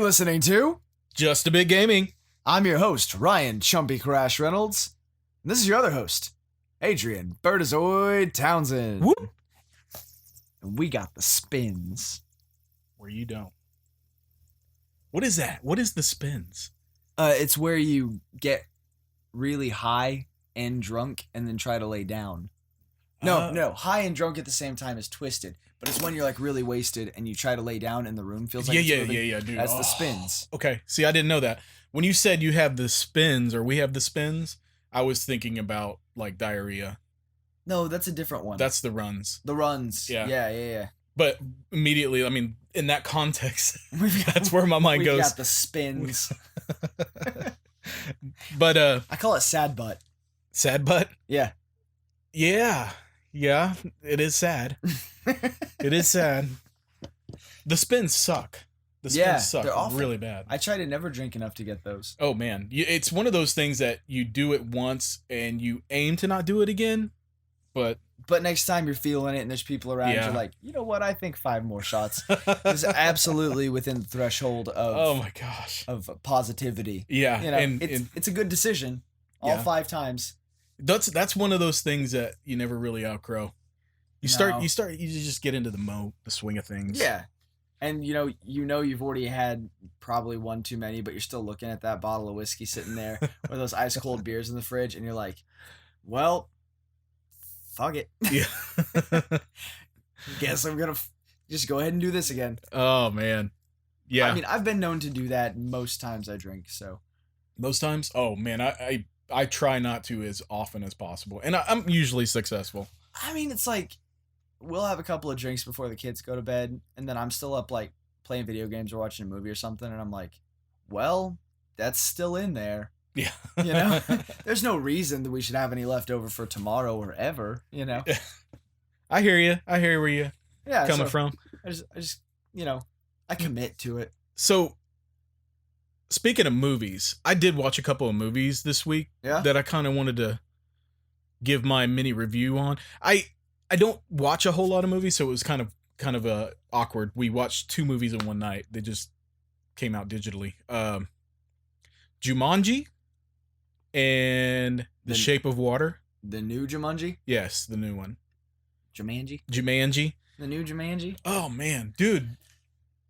listening to Just a Bit Gaming. I'm your host, Ryan Chumpy Crash Reynolds. And this is your other host, Adrian Bertazoid Townsend. Whoop. And we got the spins. Where you don't. What is that? What is the spins? It's where you get really high and drunk and then try to lay down. No, high and drunk at the same time is twisted. But it's when you're like really wasted and you try to lay down and the room feels like it's moving. Yeah, dude. That's the spins. Okay, see, I didn't know that. When you said you have the spins or we have the spins, I was thinking about like diarrhea. No, that's a different one. That's the runs. The runs. Yeah. Yeah. But immediately, I mean, in that context, that's where my mind goes. We got the spins. But I call it sad butt. Sad butt? Yeah. Yeah, it is sad. It is sad. The spins suck. The spins suck they're awful. Really bad. I try to never drink enough to get those. Oh man, it's one of those things that you do it once and you aim to not do it again, but next time you're feeling it and there's people around, you're like, you know what? I think 5 more shots is absolutely within the threshold of oh my gosh, of positivity. Yeah, you know, it's a good decision all 5 times. That's one of those things that you never really outgrow. You just get into the swing of things. Yeah. And you know you've already had probably one too many, but you're still looking at that bottle of whiskey sitting there or those ice cold beers in the fridge and you're like, well, fuck it. Yeah. Guess I'm going to just go ahead and do this again. Oh man. Yeah. I mean, I've been known to do that most times I drink, so. Most times? Oh man, I try not to as often as possible. And I'm usually successful. I mean, it's like we'll have a couple of drinks before the kids go to bed, and then I'm still up like playing video games or watching a movie or something, and I'm like, well, that's still in there. Yeah. You know? There's no reason that we should have any left over for tomorrow or ever, you know? I hear you. I hear where you coming from. I just I commit to it. So, speaking of movies, I did watch a couple of movies this week that I kind of wanted to give my mini review on. I don't watch a whole lot of movies, so it was kind of awkward. We watched 2 movies in one night. They just came out digitally. Jumanji and The Shape of Water. The new Jumanji? Yes, the new one. Jumanji? The new Jumanji? Oh man, dude.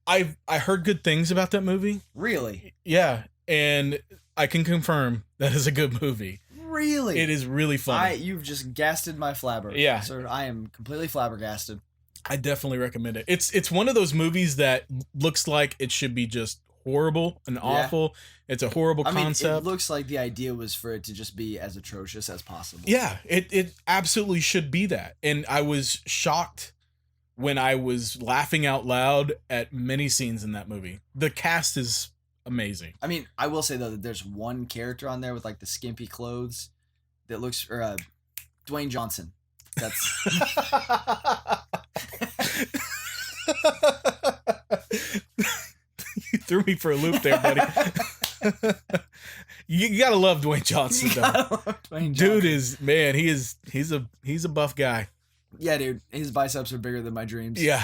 I heard good things about that movie. Really? Yeah, and I can confirm that is a good movie. Really? It is really funny. You've just gasted my flabber. Yeah. Sir, I am completely flabbergasted. I definitely recommend it. It's one of those movies that looks like it should be just horrible and awful. It's a horrible concept. Mean, it looks like the idea was for it to just be as atrocious as possible. Yeah, it absolutely should be that. And I was shocked when I was laughing out loud at many scenes in that movie. The cast is amazing. I mean, I will say though that there's one character on there with like the skimpy clothes that looks, Dwayne Johnson. That's you threw me for a loop there, buddy. You gotta love Dwayne Johnson though. Dude is he's a buff guy. Yeah, dude, his biceps are bigger than my dreams. Yeah.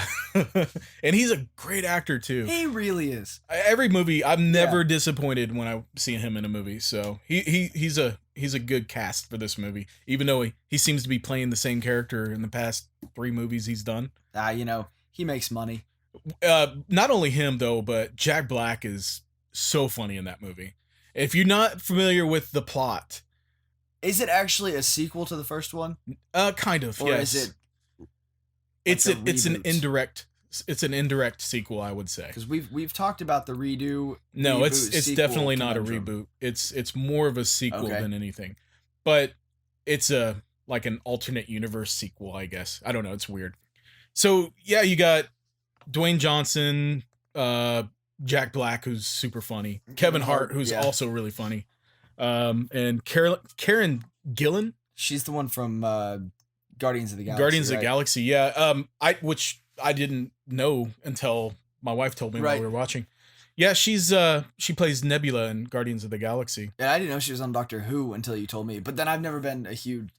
And he's a great actor too. He really is. Every movie, I'm never disappointed when I see him in a movie. So he's a good cast for this movie, even though he seems to be playing the same character in the past 3 movies he's done. He makes money. Not only him though, but Jack Black is so funny in that movie. If you're not familiar with the plot, is it actually a sequel to the first one? Kind of. Or yes. Is it? It's an indirect sequel, I would say. Because we've talked about the redo. No, it's definitely not a reboot. It's more of a sequel than anything, but it's like an alternate universe sequel, I guess. I don't know. It's weird. So yeah, you got Dwayne Johnson, Jack Black, who's super funny, Kevin Hart, who's also really funny, and Karen Gillan. She's the one from Guardians of the Galaxy. Guardians of the Galaxy, yeah. Which I didn't know until my wife told me while we were watching. Yeah, she plays Nebula in Guardians of the Galaxy. Yeah, I didn't know she was on Doctor Who until you told me. But then I've never been a huge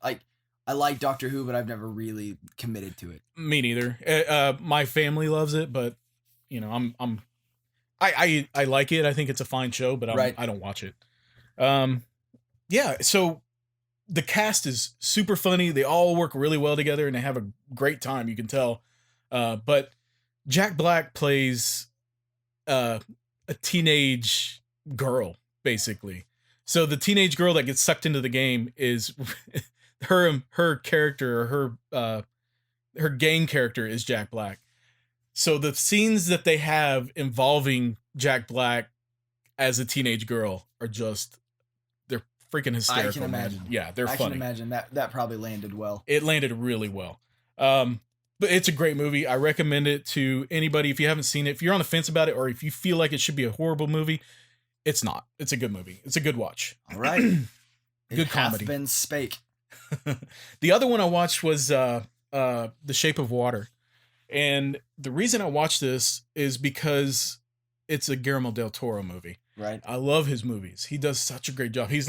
I like Doctor Who, but I've never really committed to it. Me neither. My family loves it, but I'm I like it. I think it's a fine show, but I don't watch it. Yeah. So the cast is super funny. They all work really well together, and they have a great time. You can tell. But Jack Black plays a teenage girl, basically. So the teenage girl that gets sucked into the game is her character, or her game character is Jack Black. So the scenes that they have involving Jack Black as a teenage girl are just, they're freaking hysterical. I can imagine. Man. Yeah, they're funny. I can imagine that probably landed well. It landed really well. But it's a great movie. I recommend it to anybody. If you haven't seen it, if you're on the fence about it, or if you feel like it should be a horrible movie, it's not. It's a good movie. It's a good watch. All right. Good comedy. Been spake. The other one I watched was The Shape of Water. And the reason I watched this is because it's a Guillermo del Toro movie. Right. I love his movies. He does such a great job. He's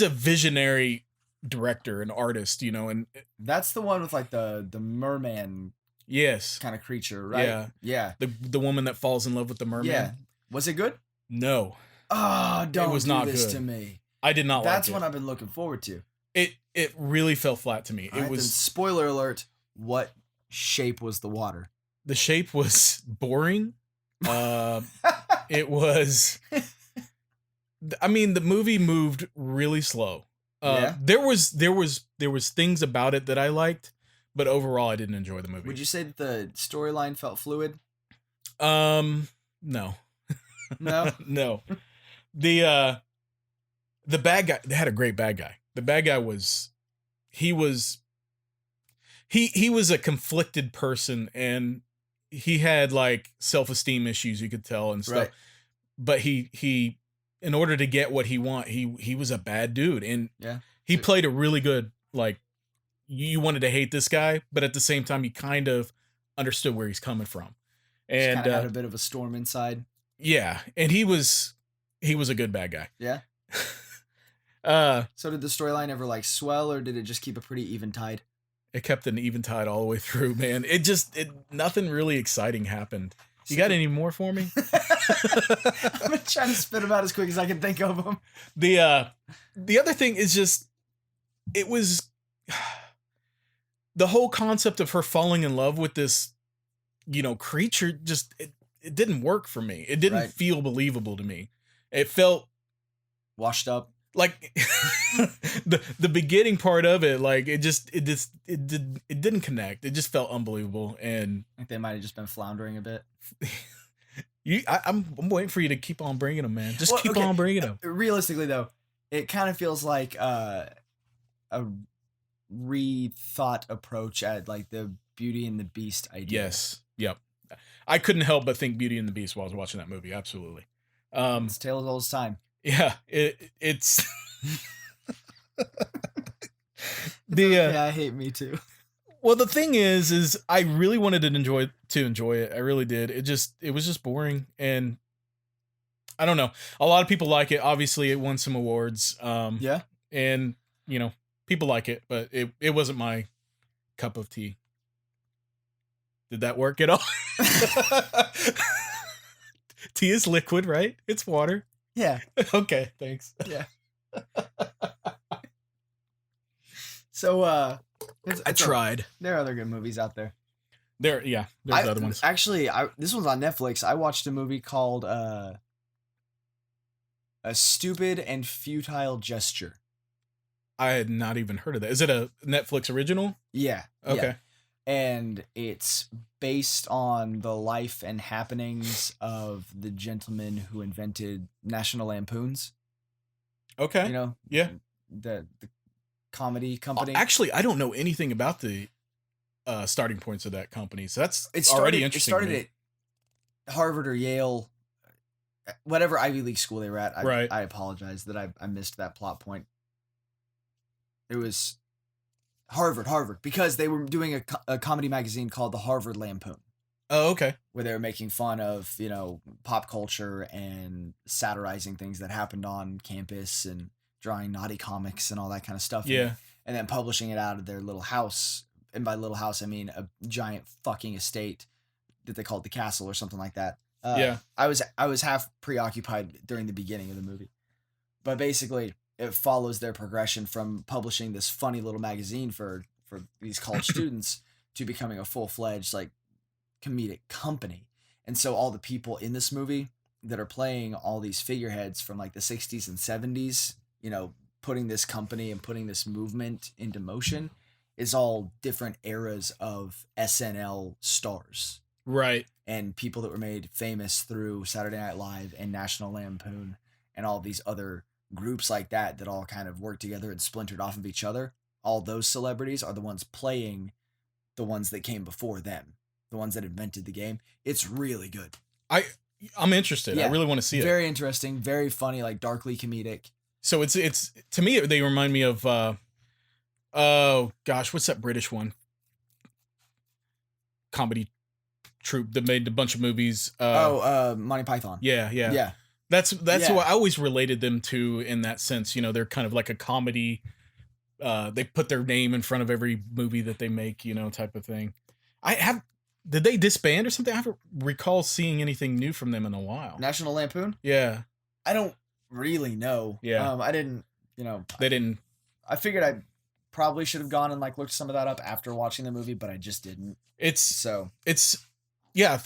a visionary director and artist, you know, and that's the one with like the merman kind of creature, right? Yeah. The woman that falls in love with the merman. Yeah. Was it good? No. Oh, don't do this to me. I did not like it. That's what I've been looking forward to. It really fell flat to me. It was spoiler alert. What shape was the water? The shape was boring. It was. I mean, the movie moved really slow. There was things about it that I liked, but overall, I didn't enjoy the movie. Would you say that the storyline felt fluid? No. No. No. The bad guy. They had a great bad guy. The bad guy was a conflicted person, and he had like self-esteem issues, you could tell, and stuff. Right. But he in order to get what he he was a bad dude, and he played a really good, like, you wanted to hate this guy, but at the same time you kind of understood where he's coming from, and kind of had a bit of a storm inside. Yeah, and he was a good bad guy. Yeah. So did the storyline ever like swell, or did it just keep a pretty even tide? It kept an even tide all the way through, man. Nothing really exciting happened. You got any more for me? I'm trying to spit them out as quick as I can think of them. The other thing is just, it was the whole concept of her falling in love with this, you know, creature. Just it didn't work for me. It didn't feel believable to me. It felt washed up. Like the beginning part of it, like it didn't connect. It just felt unbelievable, and I think they might have just been floundering a bit. I'm waiting for you to keep on bringing them, man. Just keep on bringing them. Realistically, though, it kind of feels like a rethought approach at like the Beauty and the Beast idea. Yes. Yep. I couldn't help but think Beauty and the Beast while I was watching that movie. Absolutely. It's Tale as Old as Time. Yeah, it's yeah, I hate Me Too. Well, the thing is I really wanted to enjoy it. I really did. It was just boring, and I don't know. A lot of people like it. Obviously, it won some awards. Yeah, and you know, people like it, but it wasn't my cup of tea. Did that work at all? Tea is liquid, right? It's water. Yeah. Okay, thanks. Yeah. So I tried. There are other good movies out there. There's other ones. Actually, this one's on Netflix. I watched a movie called A Stupid and Futile Gesture. I had not even heard of that. Is it a Netflix original? Yeah. Okay. Yeah. And it's based on the life and happenings of the gentleman who invented National Lampoons. Okay. You know? Yeah. The comedy company. Actually, I don't know anything about the starting points of that company. So that's already interesting. It started at Harvard or Yale, whatever Ivy League school they were at. I apologize that I missed that plot point. It was Harvard, because they were doing a comedy magazine called the Harvard Lampoon. Oh, okay. Where they were making fun of, you know, pop culture and satirizing things that happened on campus and drawing naughty comics and all that kind of stuff. Yeah. And then publishing it out of their little house. And by little house, I mean a giant fucking estate that they called the castle or something like that. Yeah. I was half preoccupied during the beginning of the movie, but basically it follows their progression from publishing this funny little magazine for these college students to becoming a full-fledged like comedic company. And so all the people in this movie that are playing all these figureheads from like the 60s and 70s, you know, putting this company and putting this movement into motion is all different eras of SNL stars. Right. And people that were made famous through Saturday Night Live and National Lampoon and all these other groups like that all kind of worked together and splintered off of each other. All those celebrities are the ones playing the ones that came before them, the ones that invented the game. It's really good. I'm interested. Yeah, I really want to see it. Very interesting, very funny, like darkly comedic. So it's to me they remind me of oh gosh, what's that British one? Comedy troupe that made a bunch of movies. Monty Python. Yeah. That's who I always related them to in that sense. You know, they're kind of like a comedy. They put their name in front of every movie that they make, you know, type of thing. Did they disband or something? I haven't recall seeing anything new from them in a while. National Lampoon? Yeah. I don't really know. Yeah. I didn't, you know. They didn't. I figured I probably should have gone and like looked some of that up after watching the movie, but I just didn't. Yeah,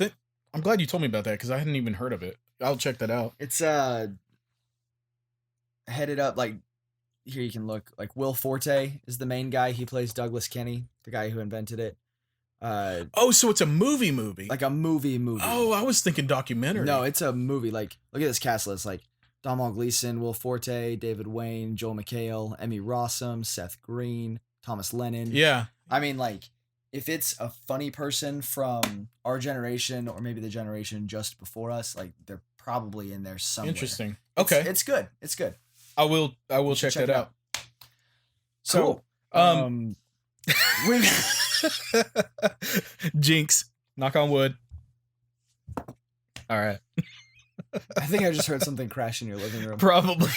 I'm glad you told me about that because I hadn't even heard of it. I'll check that out. It's headed up like, here you can look, like Will Forte is the main guy. He plays Douglas Kenny, the guy who invented it. So it's a movie. Like a movie. Oh, I was thinking documentary. No, it's a movie. Like, look at this cast list. Like Domhnall Gleeson, Will Forte, David Wayne, Joel McHale, Emmy Rossum, Seth Green, Thomas Lennon. Yeah. I mean, like, if it's a funny person from our generation or maybe the generation just before us, like they're probably in there somewhere. Interesting. Okay. It's good. It's good. I will check that out. So, cool. We Jinx. Knock on wood. All right. I think I just heard something crash in your living room. Probably.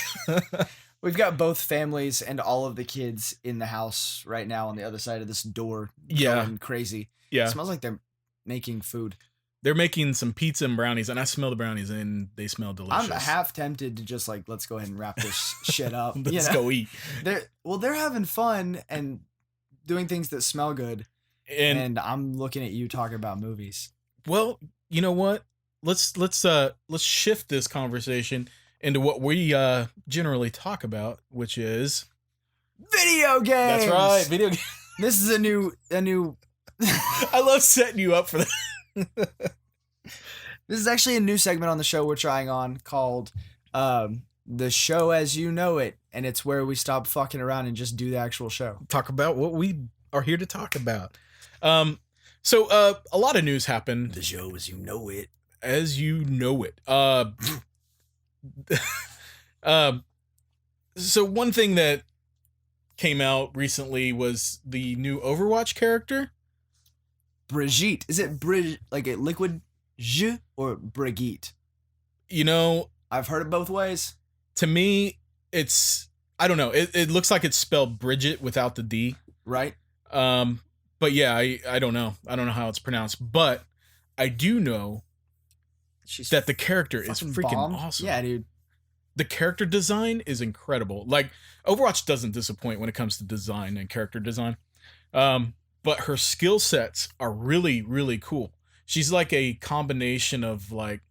We've got both families and all of the kids in the house right now on the other side of this door. Going crazy. Yeah. It smells like they're making food. They're making some pizza and brownies, and I smell the brownies, and they smell delicious. I'm half tempted to just like, let's go ahead and wrap this shit up. Let's go eat. They're having fun and doing things that smell good, and I'm looking at you talking about movies. Well, you know what? Let's shift this conversation into what we generally talk about, which is video games. That's right, video games. This is a new. I love setting you up for that. This is actually a new segment on the show we're trying on called The Show As You Know It, and it's where we stop fucking around and just do the actual show. Talk about what we are here to talk about. So a lot of news happened. The show as you know it. As you know it. So one thing that came out recently was the new Overwatch character. Brigitte. Is it like a liquid J or Brigitte? You know, I've heard it both ways. To me, it's, I don't know. It looks like it's spelled Brigitte without the D. Right. But yeah, I don't know. I don't know how it's pronounced, but I do know that the character is freaking awesome. Yeah, dude. The character design is incredible. Like, Overwatch doesn't disappoint when it comes to design and character design. But her skill sets are really, really cool. She's like a combination of like,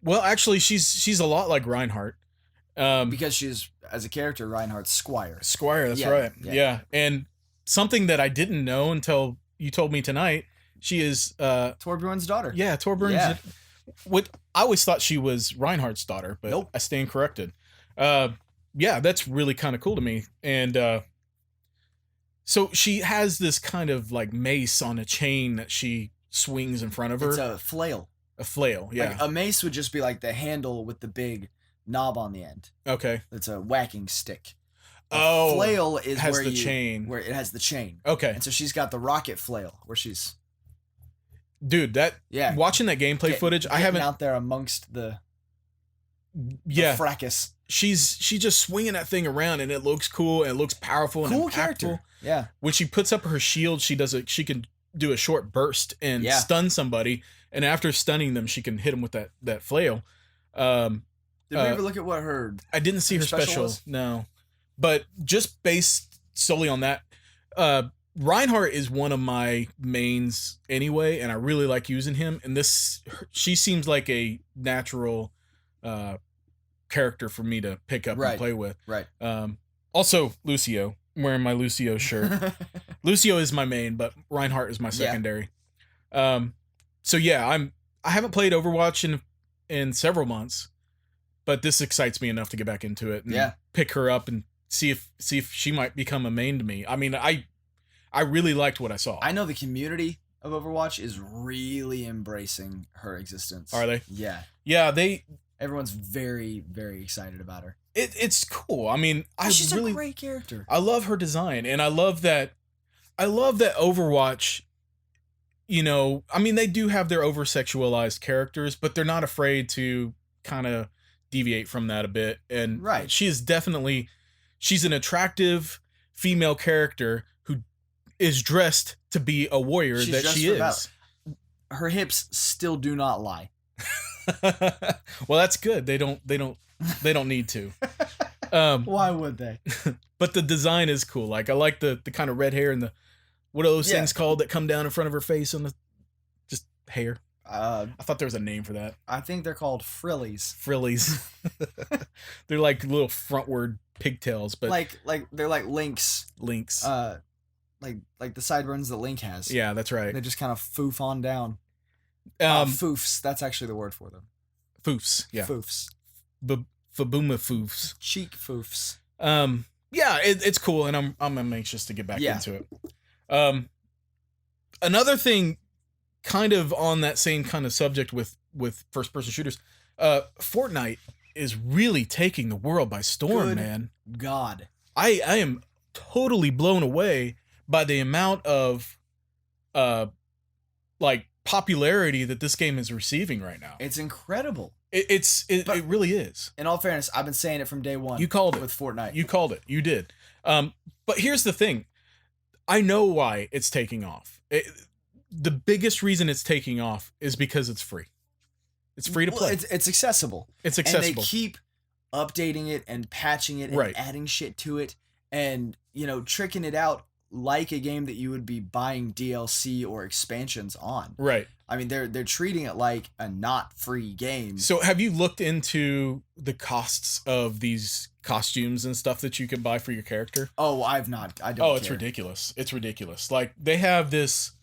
well, actually, she's a lot like Reinhardt. Because she's, as a character, Reinhardt's Squire. Squire, that's right. Yeah. And something that I didn't know until you told me tonight, she is Torbjorn's daughter. Yeah, Torbjorn's. Yeah. What I always thought she was Reinhardt's daughter, but nope. I stand corrected. Yeah, that's really kind of cool to me. And so she has this kind of like mace on a chain that she swings in front of her. It's a flail. A flail, yeah. Like a mace would just be like the handle with the big knob on the end. Okay. It's a whacking stick. A flail is has where the chain. Where it has the chain. Okay. And so she's got the rocket flail where she's. Dude, watching that gameplay footage, I haven't out there amongst the fracas. She's just swinging that thing around, and it looks cool, and it looks powerful and impactful. Character. Yeah. When she puts up her shield, she can do a short burst and stun somebody, and after stunning them, she can hit them with that flail. Did we ever look at what I didn't see her special no, but just based solely on that, Reinhardt is one of my mains anyway, and I really like using him. And she seems like a natural character for me to pick up and play with. Right. Also, Lucio. I'm wearing my Lucio shirt. Lucio is my main, but Reinhardt is my secondary. So yeah, I haven't played Overwatch in several months, but this excites me enough to get back into it and pick her up and see if she might become a main to me. I mean, I really liked what I saw. I know the community of Overwatch is really embracing her existence. Are they? Yeah. Yeah, everyone's very, very excited about her. It's cool. I mean, she's a great character. I love her design, and I love that Overwatch, you know, I mean, they do have their over-sexualized characters, but they're not afraid to kind of deviate from that a bit. And she's an attractive female character who is dressed to be a warrior that she is. Her hips still do not lie. Well, that's good. They don't need to. Why would they? But the design is cool. Like, I like the kind of red hair and what are those things called that come down in front of her face on the just hair? I thought there was a name for that. I think they're called frillies. Frillies. They're like little frontward pigtails, but like they're like links. Links. Like the sideburns that Link has. Yeah, that's right. They just kind of foof on down. Foofs. That's actually the word for them. Foofs. Yeah. Foofs. Fabooma foofs. Cheek foofs. Yeah, it's cool, and I'm anxious to get back into it. Another thing, kind of on that same kind of subject with first person shooters, Fortnite is really taking the world by storm, man. God, I am totally blown away by the amount of like popularity that this game is receiving right now. It's incredible. It really is. In all fairness, I've been saying it from day one. You called it with Fortnite. You called it. You did. But here's the thing. I know why it's taking off. The biggest reason it's taking off is because it's free. It's free to play. It's accessible. It's accessible. And they keep updating it and patching it and adding shit to it and, you know, tricking it out like a game that you would be buying DLC or expansions on. Right. I mean, they're treating it like a not free game. So have you looked into the costs of these costumes and stuff that you can buy for your character? Oh, I've not. I don't. Oh, it's ridiculous. It's ridiculous. Like they have this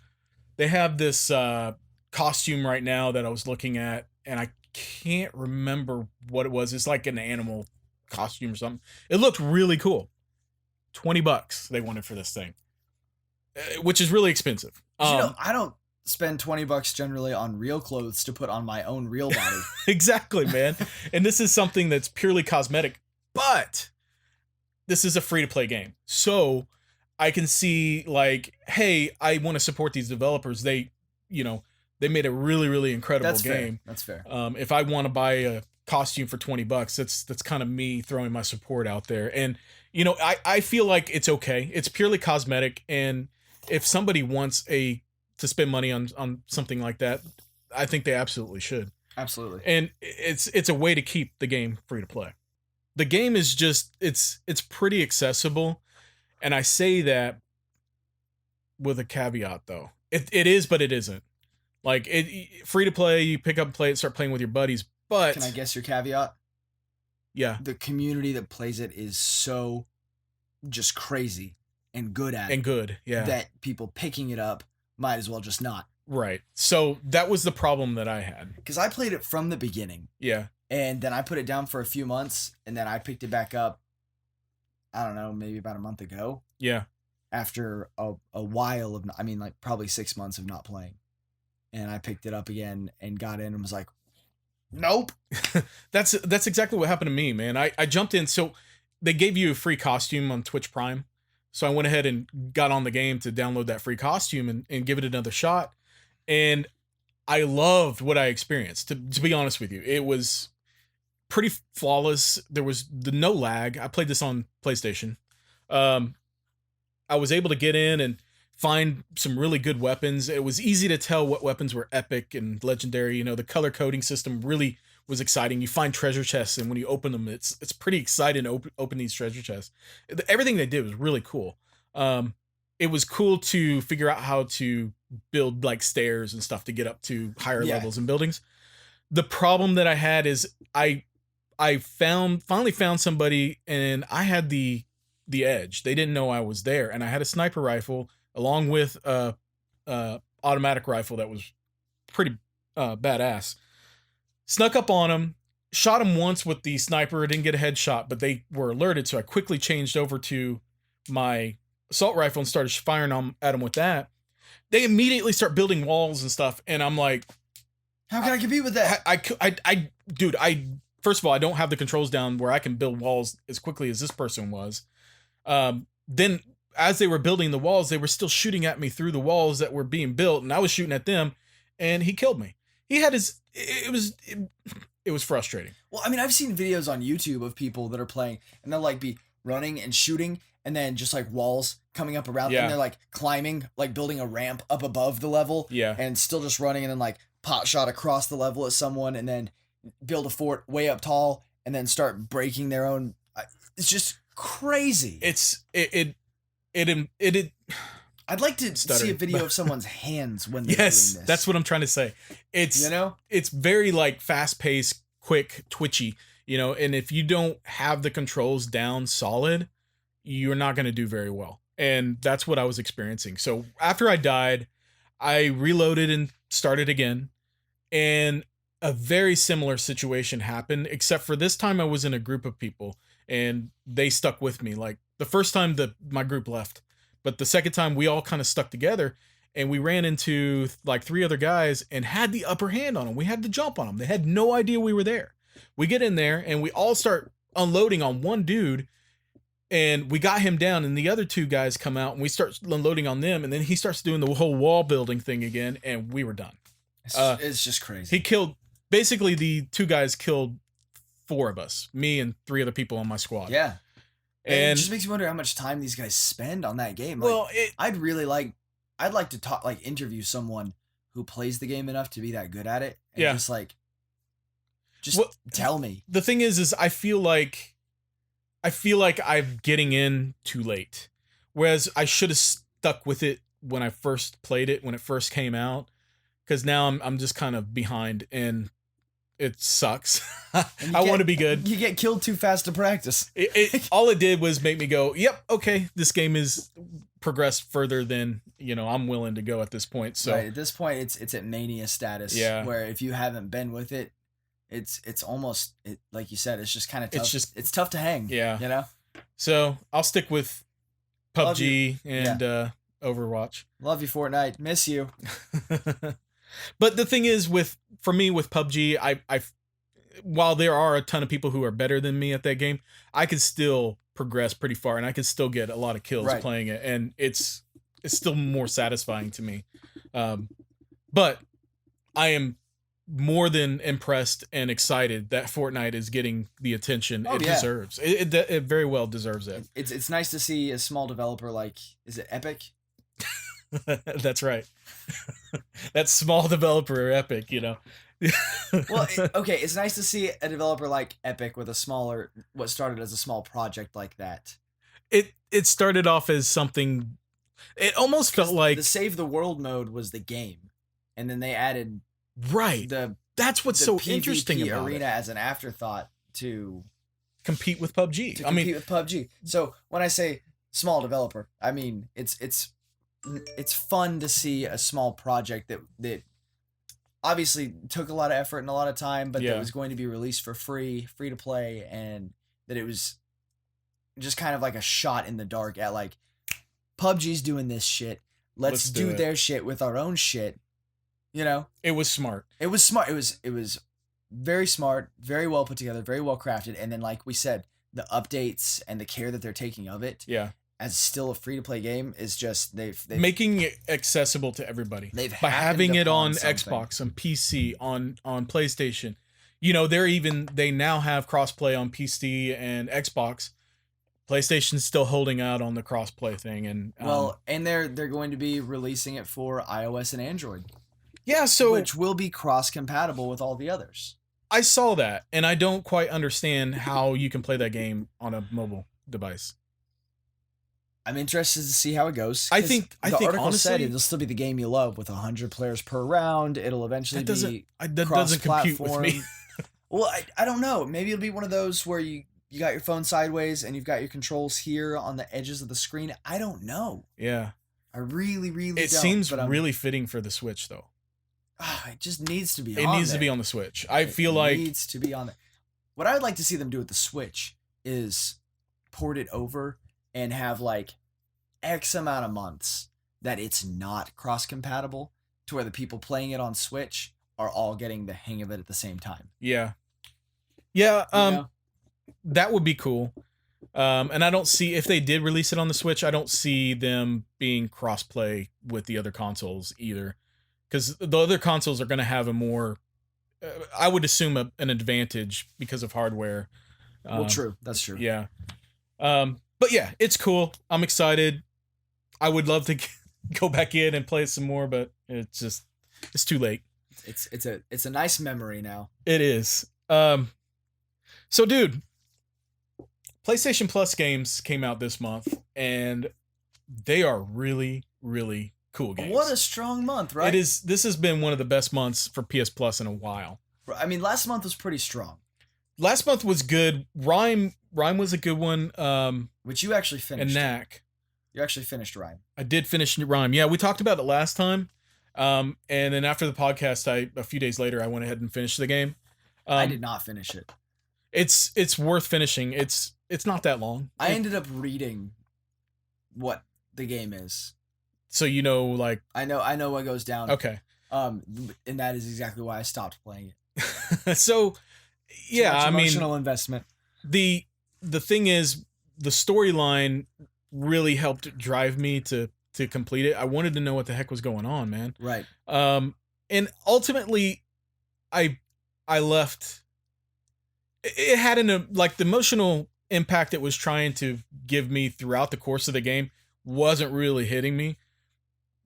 costume right now that I was looking at, and I can't remember what it was. It's like an animal costume or something. It looked really cool. $20 they wanted for this thing, which is really expensive. You know, I don't spend $20 generally on real clothes to put on my own real body. Exactly, man. And this is something that's purely cosmetic, but this is a free to play game. So I can see like, hey, I want to support these developers. They made a really, really incredible game. That's fair. If I want to buy a costume for $20, that's kind of me throwing my support out there. And, you know, I feel like it's okay. It's purely cosmetic. And if somebody wants to spend money on something like that, I think they absolutely should. Absolutely. And it's a way to keep the game free to play. The game is just, it's pretty accessible. And I say that with a caveat though. It is, but it isn't. Like free to play, you pick up and play it, start playing with your buddies. But can I guess your caveat? Yeah. The community that plays it is so just crazy and good at it. And good, yeah. That people picking it up might as well just not. Right. So that was the problem that I had. Because I played it from the beginning. Yeah. And then I put it down for a few months, and then I picked it back up, I don't know, maybe about a month ago. Yeah. After a while of, like probably 6 months of not playing. And I picked it up again and got in and was like, nope. That's exactly what happened to me, man. I jumped in. So they gave you a free costume on Twitch Prime. So I went ahead and got on the game to download that free costume and give it another shot. And I loved what I experienced. To be honest with you, it was pretty flawless. There was no lag. I played this on PlayStation. I was able to get in and find some really good weapons. It was easy to tell what weapons were epic and legendary. You know, the color coding system really was exciting. You find treasure chests, and when you open them, it's pretty exciting to open these treasure chests. Everything they did was really cool. It was cool to figure out how to build like stairs and stuff to get up to higher levels in buildings. The problem that I had is I finally found somebody, and I had the edge. They didn't know I was there, and I had a sniper rifle along with a automatic rifle that was pretty badass. Snuck up on him, shot him once with the sniper. Didn't get a headshot, but they were alerted, so I quickly changed over to my assault rifle and started firing at him with that. They immediately start building walls and stuff, and I'm like, how can I compete with that? Dude, first of all, I don't have the controls down where I can build walls as quickly as this person was. Then as they were building the walls, they were still shooting at me through the walls that were being built, and I was shooting at them, and he killed me. He had it was frustrating. Well, I mean, I've seen videos on YouTube of people that are playing, and they'll like be running and shooting, and then just like walls coming up around, and they're like climbing, like building a ramp up above the level, and still just running, and then like pot shot across the level at someone, and then build a fort way up tall, and then start breaking their own. It's just crazy. I'd like to see a video of someone's hands when they're doing this. That's what I'm trying to say. It's very like fast paced, quick, twitchy, and if you don't have the controls down solid, you're not going to do very well. And that's what I was experiencing. So after I died, I reloaded and started again, and a very similar situation happened, except for this time I was in a group of people and they stuck with me. Like the first time my group left, but the second time we all kind of stuck together, and we ran into like 3 other guys and had the upper hand on them. We had the jump on them. They had no idea we were there. We get in there and we all start unloading on one dude, and we got him down, and the other 2 guys come out and we start unloading on them, and then he starts doing the whole wall building thing again, and we were done. It's just crazy. He killed, basically the 2 guys killed 4 of us, me and 3 other people on my squad. Yeah. And it just makes you wonder how much time these guys spend on that game. Like, well, I'd like to interview someone who plays the game enough to be that good at it. And tell me. The thing is I feel like I'm getting in too late. Whereas I should have stuck with it when I first played it, when it first came out. Because now I'm just kind of behind, and it sucks. I want to be good. You get killed too fast to practice. All it did was make me go, yep, okay, this game is progressed further than I'm willing to go at this point. So right, at this point, it's at mania status. Yeah. Where if you haven't been with it, it's almost like you said, it's just kind of tough. It's tough to hang. Yeah. So I'll stick with PUBG and Overwatch. Love you, Fortnite. Miss you. But the thing is, for me with PUBG, I while there are a ton of people who are better than me at that game, I can still progress pretty far, and I can still get a lot of kills playing it, and it's still more satisfying to me. But I am more than impressed and excited that Fortnite is getting the attention it deserves. It very well deserves it. It's nice to see a small developer like, is it Epic? That's right. That small developer Epic, Well, okay, it's nice to see a developer like Epic with what started as a small project like that. It started off as something. It almost felt like the Save the World mode was the game, and then they added that's what's so interesting about arena as an afterthought to compete with PUBG. With PUBG. So when I say small developer, I mean it's fun to see a small project that obviously took a lot of effort and a lot of time, but that was going to be released for free to play, and that it was just kind of like a shot in the dark at like, PUBG's doing this shit. Let's do their shit with our own shit. It was smart. It was smart. It was very smart, very well put together, very well crafted. And then, like we said, the updates and the care that they're taking of it. Yeah. As still a free to play game is just they've making it accessible to everybody by having it on Xbox, on PC, on PlayStation. They now have crossplay on PC and Xbox. PlayStation's still holding out on the crossplay thing, and and they're going to be releasing it for iOS and Android. Yeah, so which will be cross compatible with all the others. I saw that, and I don't quite understand how you can play that game on a mobile device. I'm interested to see how it goes. I think article honestly, said it'll still be the game you love with 100 players per round. It'll eventually that doesn't compute with me. Well, I don't know. Maybe it'll be one of those where you got your phone sideways and you've got your controls here on the edges of the screen. I don't know. Yeah. I really don't. It seems really fitting for the Switch, though. It just needs to be It needs to be on the Switch. I feel like... It needs to be on it. What I would like to see them do with the Switch is port it over and have like X amount of months that it's not cross-compatible to where the people playing it on Switch are all getting the hang of it at the same time. Yeah. Yeah, that would be cool. And I don't see, if they did release it on the Switch, I don't see them being cross-play with the other consoles either. Because the other consoles are going to have a more, I would assume, an advantage because of hardware. Well, true. That's true. Yeah. But yeah, it's cool. I'm excited. I would love to go back in and play it some more, but it's too late. It's a nice memory now. It is. So dude, PlayStation Plus games came out this month, and they are really, really cool games. What a strong month, right? It is. This has been one of the best months for PS Plus in a while. I mean, last month was pretty strong. Last month was good. Rhyme was a good one. Which you actually finished. And Knack. You actually finished Rhyme. I did finish Rhyme. Yeah, we talked about it last time. And then after the podcast, a few days later, I went ahead and finished the game. I did not finish it. It's worth finishing. It's not that long. I ended up reading what the game is. So you know, like I know what goes down. Okay. And that is exactly why I stopped playing it. So yeah, I mean, emotional investment. The thing is, the storyline really helped drive me to complete it. I wanted to know what the heck was going on, man. Right. And ultimately, I left. It had the emotional impact it was trying to give me throughout the course of the game wasn't really hitting me,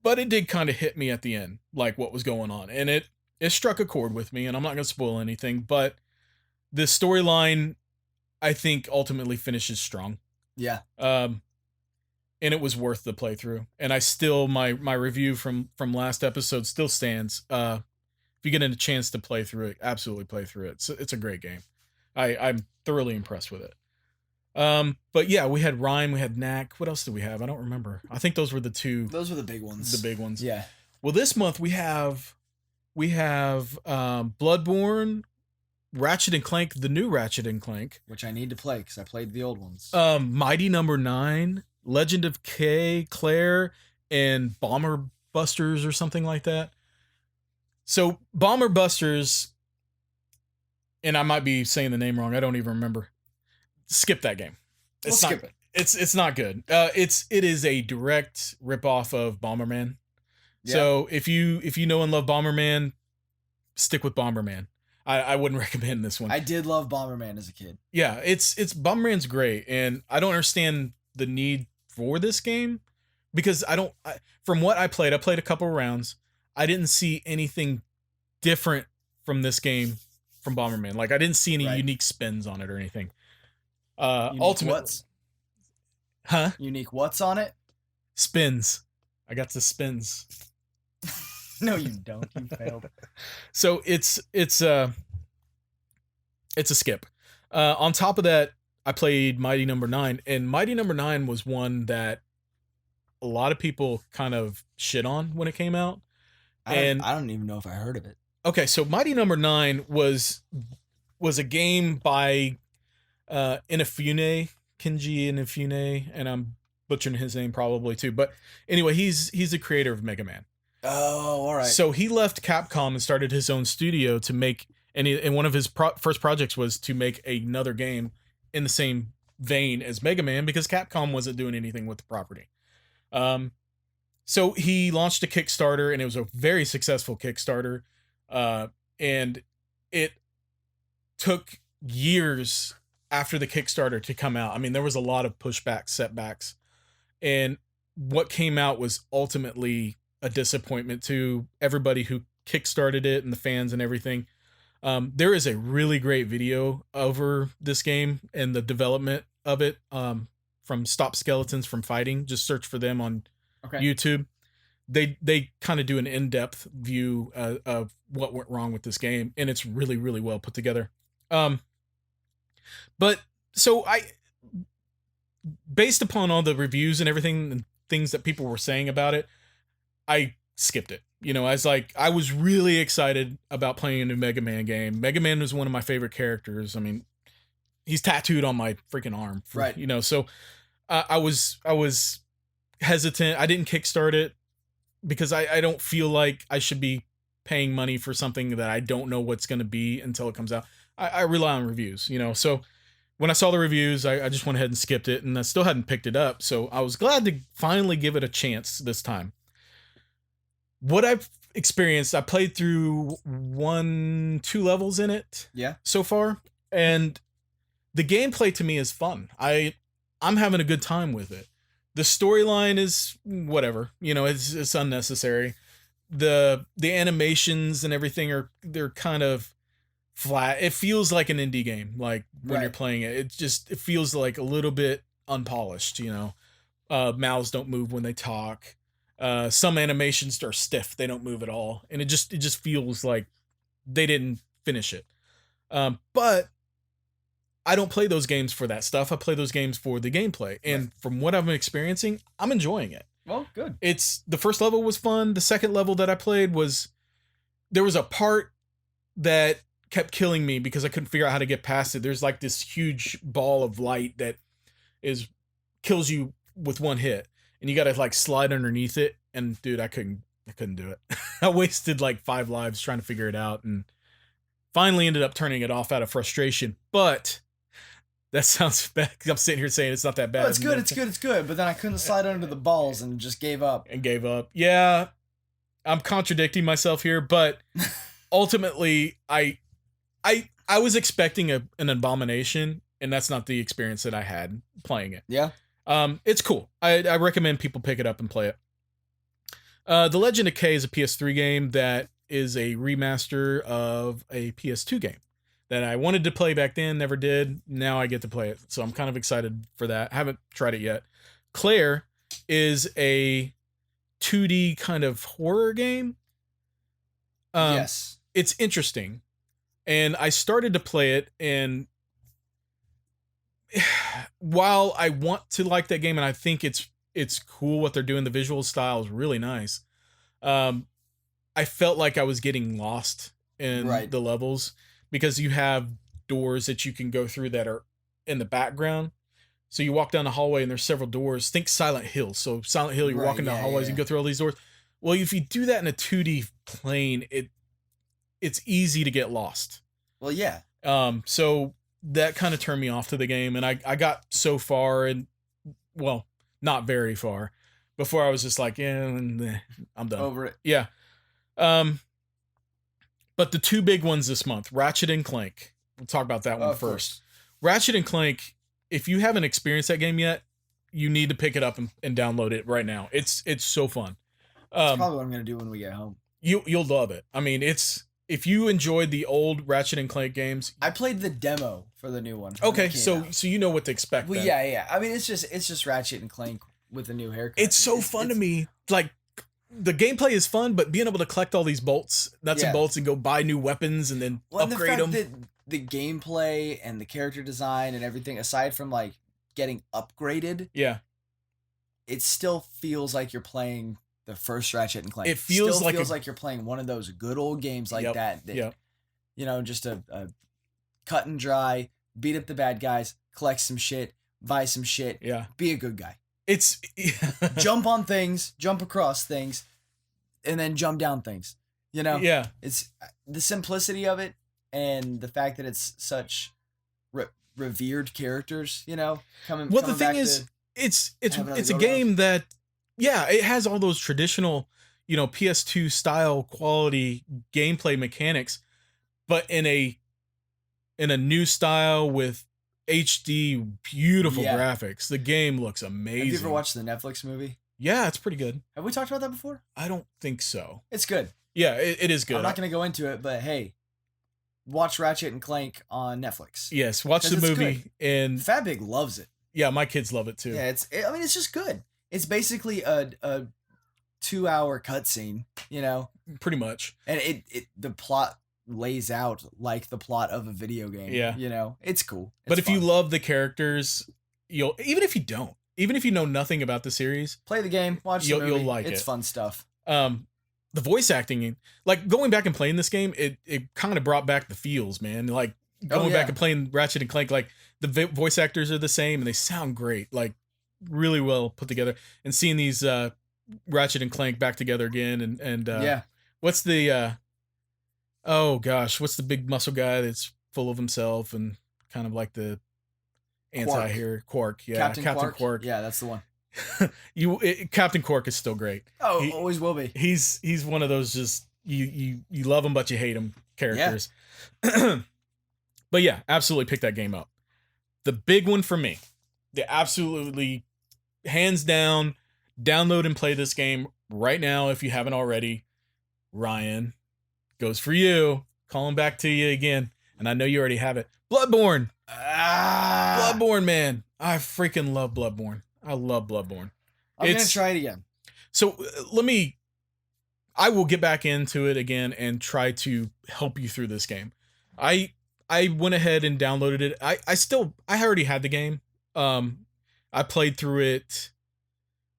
but it did kind of hit me at the end, like what was going on, and it struck a chord with me. And I'm not gonna spoil anything, but the storyline, I think, ultimately finishes strong. Yeah. And it was worth the playthrough. And I still, my review from last episode still stands. If you get a chance to play through it, absolutely play through it. It's a great game. I'm thoroughly impressed with it. But yeah, we had Rhyme, we had Knack. What else did we have? I don't remember. I think those were the two. Those were the big ones. The big ones. Yeah. Well, this month we have Bloodborne, Ratchet and Clank, the new Ratchet and Clank, which I need to play because I played the old ones. Mighty Number 9, Legend of Claire, and Bomber Busters or something like that. So Bomber Busters, and I might be saying the name wrong. I don't even remember. Skip that game. Skip it. It's not good. It is a direct ripoff of Bomberman. Yeah. So if you know and love Bomberman, stick with Bomberman. I wouldn't recommend this one. I did love Bomberman as a kid. Yeah, it's Bomberman's great, and I don't understand the need for this game because from what I played a couple of rounds. I didn't see anything different from this game from Bomberman. Like I didn't see any unique spins on it or anything. What's? Huh? Unique what's on it? Spins. I got the spins. No, you don't. You failed. So it's a skip. On top of that, I played Mighty Number 9, and Mighty Number 9 was one that a lot of people kind of shit on when it came out. I don't even know if I heard of it. Okay, so Mighty Number 9 was a game by Inafune, Kenji Inafune, and I'm butchering his name probably too. But anyway, he's the creator of Mega Man. Oh, all right. So he left Capcom and started his own studio to make, and one of his first projects was to make another game in the same vein as Mega Man because Capcom wasn't doing anything with the property. So he launched a Kickstarter, and it was a very successful Kickstarter. And it took years after the Kickstarter to come out. I mean, there was a lot of pushbacks, setbacks, and what came out was ultimately a disappointment to everybody who kickstarted it and the fans and everything. There is a really great video over this game and the development of it from Stop Skeletons from Fighting. Just search for them on YouTube. They kind of do an in-depth view of what went wrong with this game, and it's really, really well put together. But so based upon all the reviews and everything and things that people were saying about it, I skipped it. You know, I was really excited about playing a new Mega Man game. Mega Man was one of my favorite characters. I mean, he's tattooed on my freaking arm, right? You know, so I was hesitant. I didn't kickstart it because I don't feel like I should be paying money for something that I don't know what's going to be until it comes out. I rely on reviews, you know. So when I saw the reviews, I just went ahead and skipped it, and I still hadn't picked it up. So I was glad to finally give it a chance this time. What I've experienced, I played through 2 levels in it so far, and the gameplay to me is fun. I'm having a good time with it. The storyline is whatever, you know, it's unnecessary. The animations and everything they're kind of flat. It feels like an indie game, like when you're playing it. It feels like a little bit unpolished, you know. Mouths don't move when they talk. Some animations are stiff; they don't move at all, and it just feels like they didn't finish it. But I don't play those games for that stuff. I play those games for the gameplay, and from what I'm experiencing, I'm enjoying it. Well, good. The first level was fun. The second level that I played there was a part that kept killing me because I couldn't figure out how to get past it. There's like this huge ball of light that kills you with one hit, and you got to like slide underneath it. And dude, I couldn't do it. I wasted like 5 lives trying to figure it out, and finally ended up turning it off out of frustration. But that sounds bad. I'm sitting here saying it's not that bad. Oh, it's good. But then I couldn't slide under the balls and just gave up. Yeah, I'm contradicting myself here, but ultimately, I was expecting an abomination, and that's not the experience that I had playing it. Yeah. It's cool. I recommend people pick it up and play it. The Legend of K is a PS3 game that is a remaster of a PS2 game that I wanted to play back then, never did. Now I get to play it, so I'm kind of excited for that. I haven't tried it yet. Claire is a 2D kind of horror game. Yes. It's interesting. And I started to play it, and while I want to like that game, and I think it's cool what they're doing, the visual style is really nice. I felt like I was getting lost in the levels because you have doors that you can go through that are in the background. So you walk down the hallway and there's several doors. Think Silent Hill. So Silent Hill, you're walking down hallways and go through all these doors. Well, if you do that in a 2D plane, it's easy to get lost. Well, yeah. So that kind of turned me off to the game, and I got so far, and well, not very far, before I was just like, yeah, I'm done. Over it. Yeah. But the 2 big ones this month, Ratchet and Clank. We'll talk about that one first. Ratchet and Clank, if you haven't experienced that game yet, you need to pick it up and download it right now. It's so fun. That's probably what I'm going to do when we get home. You'll love it. I mean, if you enjoyed the old Ratchet and Clank games, I played the demo for the new one. Okay, so you know what to expect. Well, yeah. I mean, it's just Ratchet and Clank with a new haircut. It's so fun to me. Like, the gameplay is fun, but being able to collect all these nuts and bolts, and go buy new weapons and then upgrade them. That the gameplay and the character design and everything, aside from like getting upgraded, it still feels like you're playing the first Ratchet and Clank. It feels like you're playing one of those good old games like that. You know, just a cut and dry, beat up the bad guys, collect some shit, buy some shit, be a good guy. It's jump on things, jump across things, and then jump down things. You know? Yeah. It's the simplicity of it and the fact that it's such revered characters, you know, coming Well, the thing is, it's a game that it has all those traditional, you know, PS2 style quality gameplay mechanics, but in a new style with HD, beautiful graphics. The game looks amazing. Have you ever watched the Netflix movie? Yeah, it's pretty good. Have we talked about that before? I don't think so. It's good. Yeah, it is good. I'm not going to go into it, but hey, watch Ratchet and Clank on Netflix. Yes, watch the movie. And Fat Big loves it. Yeah, my kids love it too. Yeah, it's just good. It's basically a 2-hour cutscene, you know? Pretty much. And the plot lays out like the plot of a video game. Yeah. You know? It's cool. But if you love the characters, even if you don't, even if you know nothing about the series, play the game, watch the movie. You'll like it. It's fun stuff. The voice acting, like going back and playing this game, it kind of brought back the feels, man. Like going back and playing Ratchet and Clank, like the voice actors are the same and they sound great, like really well put together. And seeing these Ratchet and Clank back together again, and what's the oh gosh, what's the big muscle guy that's full of himself and kind of like the anti-hero Quark? Yeah, Captain Quark. Yeah, that's the one. Captain Quark is still great. Oh, always will be. He's one of those just you love him but you hate him characters. Yeah. But yeah, absolutely pick that game up. The big one for me, the absolutely hands down, download and play this game right now if you haven't already. Ryan, goes for you. Calling back to you again, and I know you already have it. Bloodborne. Bloodborne, man. I freaking love Bloodborne. I love Bloodborne. I'm going to try it again. So I will get back into it again and try to help you through this game. I went ahead and downloaded it. I already had the game. I played through it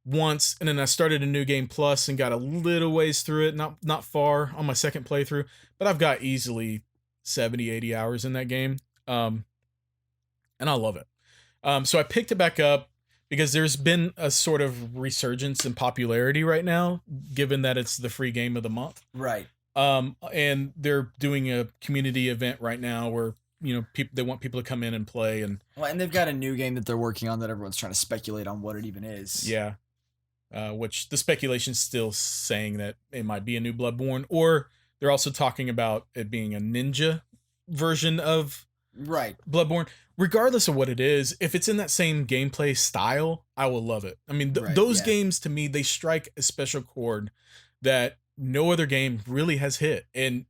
once and then I started a new game plus and got a little ways through it. Not far on my second playthrough, but I've got easily 70, 80 hours in that game. And I love it. So I picked it back up because there's been a sort of resurgence in popularity right now, given that it's the free game of the month. Right. And they're doing a community event right now where, they want people to come in and play. And they've got a new game that they're working on that everyone's trying to speculate on what it even is. Yeah. Which the speculation's still saying that it might be a new Bloodborne, or they're also talking about it being a ninja version of Bloodborne. Regardless of what it is, if it's in that same gameplay style, I will love it. I mean, those games to me, they strike a special chord that no other game really has hit. And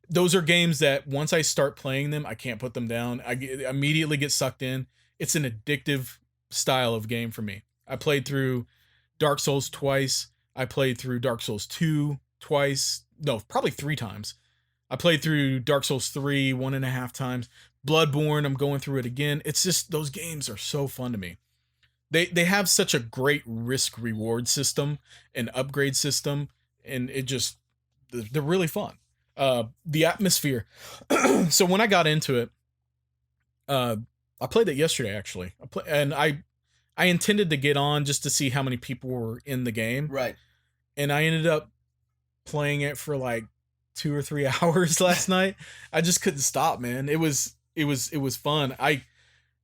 those are games that once I start playing them, I can't put them down. I immediately get sucked in. It's an addictive style of game for me. I played through Dark Souls twice. I played through Dark Souls 2 twice. No, probably 3 times. I played through Dark Souls 3 1.5 times. Bloodborne, I'm going through it again. It's just, those games are so fun to me. They have such a great risk reward system and upgrade system, and they're really fun. The atmosphere. So when I got into it, I played it yesterday actually. I intended to get on just to see how many people were in the game. Right. And I ended up playing it for like 2 or 3 hours last night. I just couldn't stop, man. It was fun.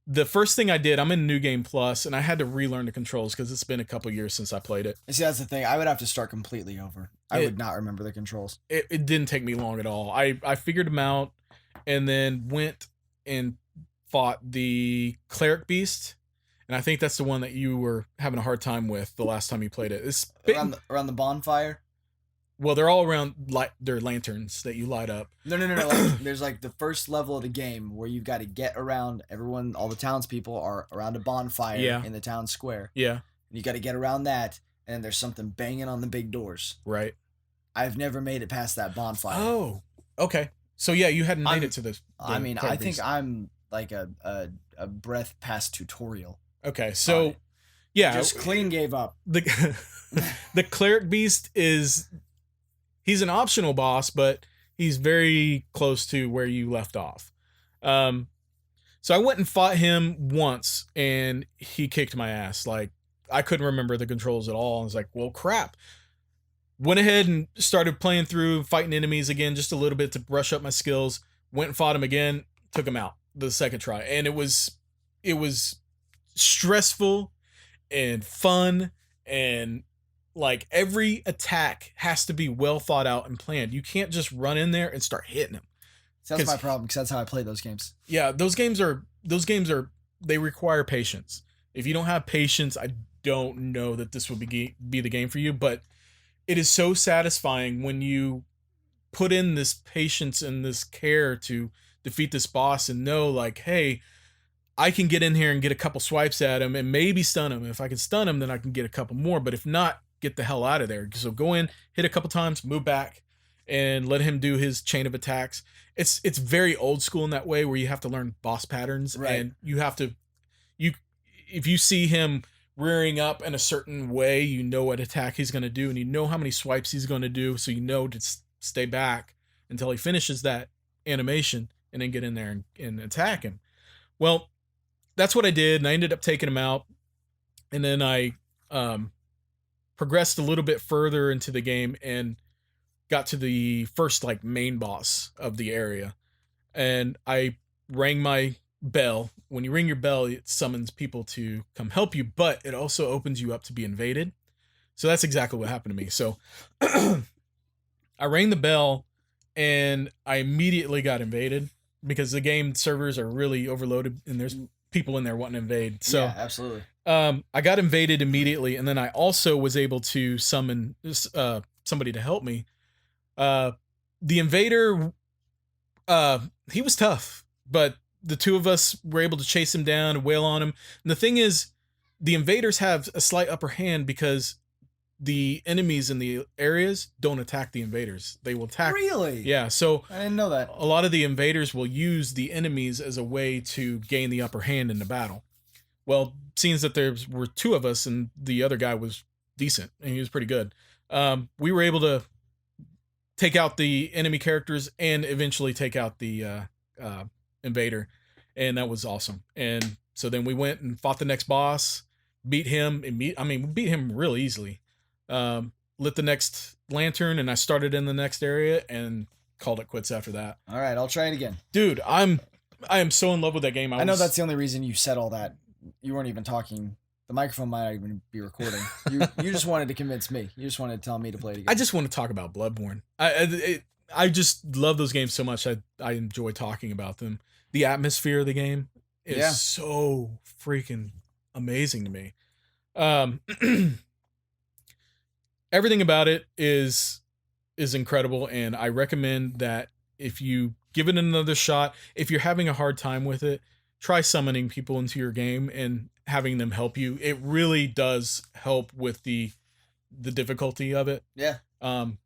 The first thing I did, I'm in New Game Plus, and I had to relearn the controls because it's been a couple years since I played it. See, that's the thing. I would have to start completely over. I would not remember the controls. It didn't take me long at all. I figured them out, and then went and fought the Cleric Beast, and I think that's the one that you were having a hard time with the last time you played it. It's around the bonfire. Well, they're all around they're lanterns that you light up. No. There's like the first level of the game where you've got to get around everyone. All the townspeople are around a bonfire in the town square. Yeah. And you got to get around that, and there's something banging on the big doors. Right. I've never made it past that bonfire. Oh, okay. So yeah, you hadn't made it to this. I mean, I think I'm like a breath past tutorial. Okay, so yeah, just clean gave up. The Cleric Beast he's an optional boss, but he's very close to where you left off. So I went and fought him once, and he kicked my ass. Like, I couldn't remember the controls at all. I was like, well, crap. Went ahead and started playing through, fighting enemies again, just a little bit to brush up my skills. Went and fought him again, took him out the second try. And it was stressful and fun, and like every attack has to be well thought out and planned. You can't just run in there and start hitting him. So that's my problem, because that's how I play those games. Yeah, those games are they require patience. If you don't have patience, I don't know that this would be the game for you, but it is so satisfying when you put in this patience and this care to defeat this boss and know, like, hey, I can get in here and get a couple swipes at him and maybe stun him. If I can stun him, then I can get a couple more, but if not, get the hell out of there. So go in, hit a couple times, move back, and let him do his chain of attacks. It's very old school in that way, where you have to learn boss patterns, right. And you have to, if you see him rearing up in a certain way, you know what attack he's going to do, and you know how many swipes he's going to do, so you know to stay back until he finishes that animation and then get in there and attack him. Well, that's what I did, and I ended up taking him out, and then I progressed a little bit further into the game and got to the first like main boss of the area, and I rang my bell. When you ring your bell, it summons people to come help you, but it also opens you up to be invaded. So that's exactly what happened to me. So I rang the bell and I immediately got invaded, because the game servers are really overloaded and there's people in there wanting to invade. So yeah, absolutely. I got invaded immediately, and then I also was able to summon somebody to help me. The invader, he was tough, but the two of us were able to chase him down and wail on him. And the thing is, the invaders have a slight upper hand because the enemies in the areas don't attack the invaders. They will attack. Really? Yeah. So I didn't know that. A lot of the invaders will use the enemies as a way to gain the upper hand in the battle. Well, seeing that there were two of us and the other guy was decent and he was pretty good, we were able to take out the enemy characters and eventually take out the invader, and that was awesome. And so then we went and fought the next boss, beat him. We beat him real easily. Lit the next lantern, and I started in the next area and called it quits after that. All right, I'll try it again. Dude, I am so in love with that game. I know that's the only reason you said all that. You weren't even talking. The microphone might not even be recording. You just wanted to convince me. You just wanted to tell me to play it again. I just want to talk about Bloodborne. I just love those games so much. I enjoy talking about them. The atmosphere of the game is so freaking amazing to me. Everything about it is incredible, and I recommend that if you give it another shot, if you're having a hard time with it, try summoning people into your game and having them help you. It really does help with the difficulty of it. Yeah. But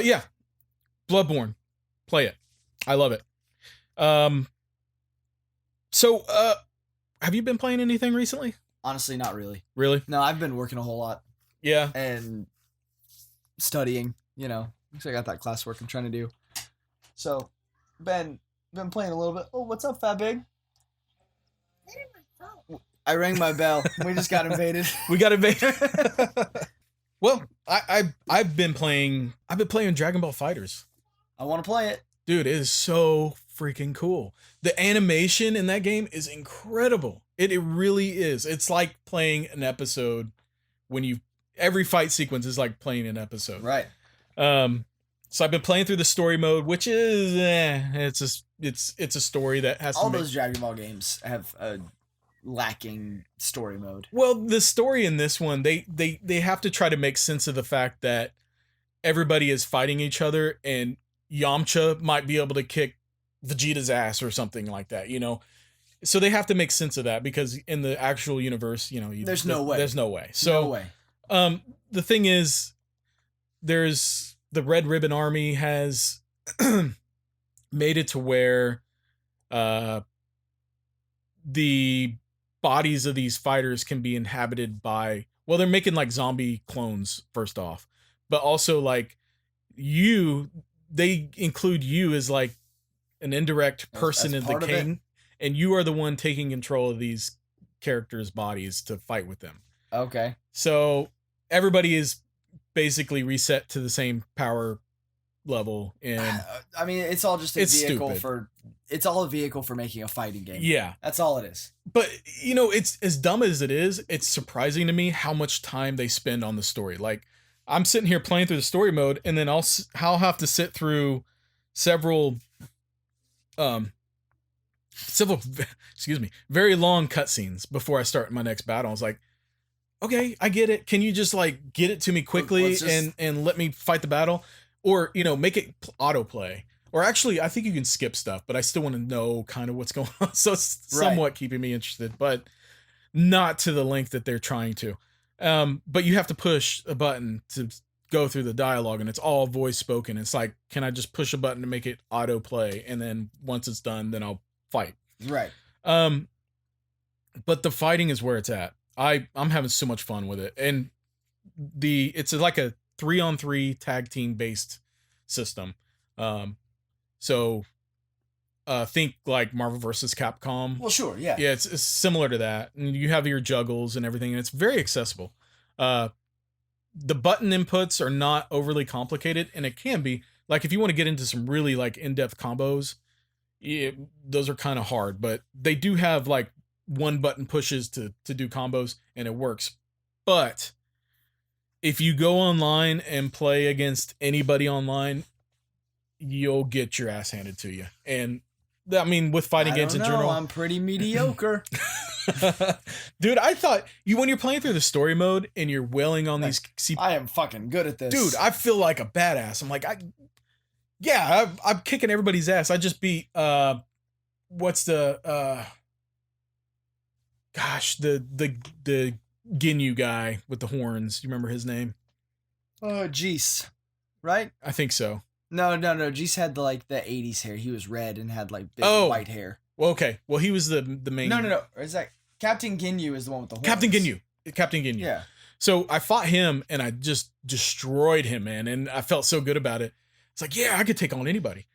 yeah, Bloodborne, play it. I love it. So have you been playing anything recently? Honestly, not really. Really? No, I've been working a whole lot. Yeah. And studying, so I got that classwork I'm trying to do. So, been playing a little bit. Oh, what's up, Fat Big? I rang my bell. We just got invaded. We got invaded. Well, I've been playing Dragon Ball FighterZ. I want to play it. Dude, it is so freaking cool. The animation in that game is incredible. It really is. It's like playing an episode every fight sequence is like playing an episode. Right. So I've been playing through the story mode, which is it's a story that has all those Dragon Ball games have a lacking story mode. Well, the story in this one, they have to try to make sense of the fact that everybody is fighting each other, and Yamcha might be able to kick Vegeta's ass or something like that, So they have to make sense of that, because in the actual universe, there's no way. There's no way. So no way. The thing is, there's the Red Ribbon Army has made it to where the bodies of these fighters can be inhabited by, they're making like zombie clones first off, but also like they include you as like an indirect person in the king, and you are the one taking control of these characters' bodies to fight with them. Okay. So everybody is basically reset to the same power level, and I mean, it's all just a vehicle for making a fighting game. Yeah, that's all it is. But it's as dumb as it is. It's surprising to me how much time they spend on the story. Like, I'm sitting here playing through the story mode, and then I'll have to sit through several excuse me, very long cutscenes before I start my next battle. I was like, okay, I get it. Can you just like get it to me quickly and let me fight the battle? Or, you know, make it autoplay. Or actually, I think you can skip stuff, but I still want to know kind of what's going on. So it's somewhat keeping me interested, but not to the length that they're trying to. But you have to push a button to go through the dialogue, and it's all voice spoken. It's like, can I just push a button to make it autoplay? And then once it's done, then I'll fight. Right. But the fighting is where it's at. I'm having so much fun with it. And it's like a 3-on-3 tag team based system. So think like Marvel vs. Capcom. Well, sure, yeah. Yeah, it's similar to that. And you have your juggles and everything, and it's very accessible. The button inputs are not overly complicated, and it can be. Like, if you want to get into some really like in-depth combos, those are kind of hard, but they do have like one button pushes to do combos, and it works. But if you go online and play against anybody online, you'll get your ass handed to you. And I mean, with fighting games in general, I'm pretty mediocre. Dude, I thought when you're playing through the story mode and you're wailing on these I am fucking good at this. Dude, I feel like a badass. I'm like, I'm kicking everybody's ass. I just beat what's the the Ginyu guy with the horns. You remember his name? Jeez. Right? I think so. No. Jeez had the 80s hair. He was red and had like big white hair. Well, okay. Well, he was the main. No. Is that Captain Ginyu is the one with the horns? Captain Ginyu. Yeah. So I fought him and I just destroyed him, man. And I felt so good about it. It's like, yeah, I could take on anybody.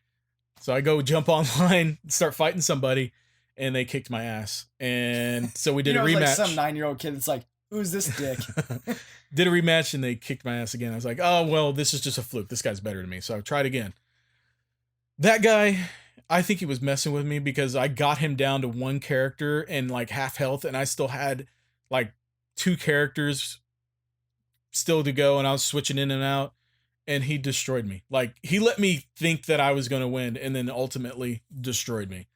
So I go jump online, start fighting somebody, and they kicked my ass. And so we did a rematch. Like some 9-year-old kid. It's like, who's this dick? Did a rematch and they kicked my ass again. I was like, oh, well, this is just a fluke. This guy's better than me. So I tried again. That guy, I think he was messing with me because I got him down to one character and like half health, and I still had like 2 characters still to go, and I was switching in and out, and he destroyed me. Like, he let me think that I was going to win and then ultimately destroyed me.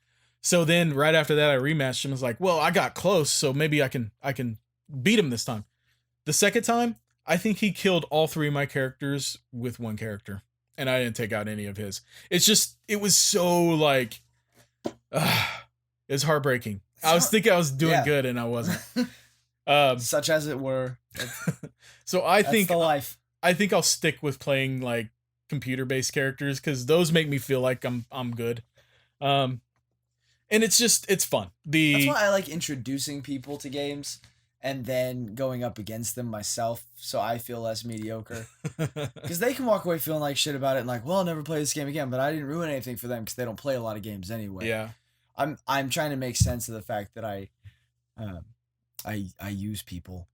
So then right after that, I rematched him. I was like, well, I got close, so maybe I can beat him this time. The second time, I think he killed all 3 of my characters with 1 character, and I didn't take out any of his. It's just, it was so like, it's heartbreaking. I was thinking I was doing good, and I wasn't. Such as it were. So that's the life. I think I'll stick with playing like computer-based characters because those make me feel like I'm good. And it's fun. That's why I like introducing people to games and then going up against them myself, so I feel less mediocre. Because they can walk away feeling like shit about it and like, well, I'll never play this game again. But I didn't ruin anything for them because they don't play a lot of games anyway. Yeah. I'm trying to make sense of the fact that I use people.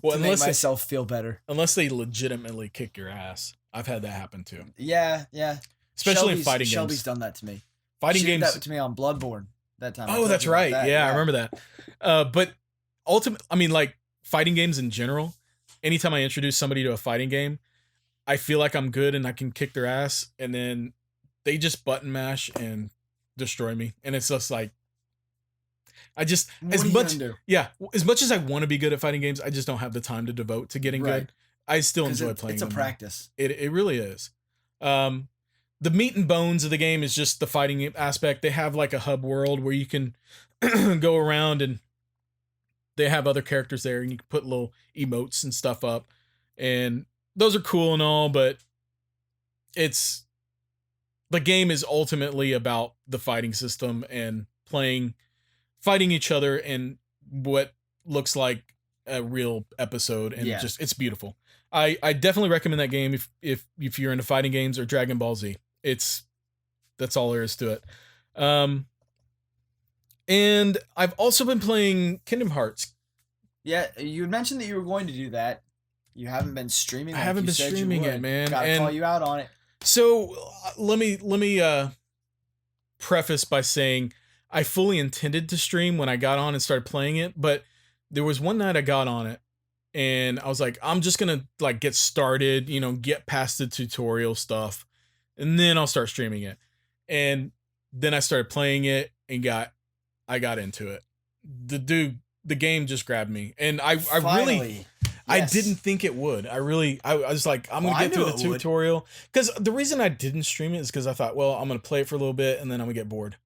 Well, to make myself feel better. Unless they legitimately kick your ass. I've had that happen too. Yeah. Especially in fighting games. Shelby's done that to me. Fighting games. That to me on Bloodborne that time. Oh, that's right. Yeah, I remember that. But ultimately, I mean, like fighting games in general, anytime I introduce somebody to a fighting game, I feel like I'm good and I can kick their ass, and then they just button mash and destroy me. And it's just like, as much as I want to be good at fighting games, I just don't have the time to devote to getting good. I still enjoy playing them. It's a practice. It really is. The meat and bones of the game is just the fighting aspect. They have like a hub world where you can go around and they have other characters there and you can put little emotes and stuff up. And those are cool and all, but the game is ultimately about the fighting system and fighting each other in what looks like a real episode, and it's beautiful. I definitely recommend that game if you're into fighting games or Dragon Ball Z. That's all there is to it. And I've also been playing Kingdom Hearts. Yeah, you had mentioned that you were going to do that. You haven't been streaming. I haven't been streaming it, man. Gotta call you out on it. So let me preface by saying I fully intended to stream when I got on and started playing it, but there was one night I got on it and I was like, I'm just gonna like get started, get past the tutorial stuff and then I'll start streaming it. And then I started playing it and I got into it. The game just grabbed me, and I really, yes. I didn't think it would. I was like, I'm gonna get through the tutorial, because the reason I didn't stream it is because I thought, well, I'm gonna play it for a little bit and then I'm gonna get bored.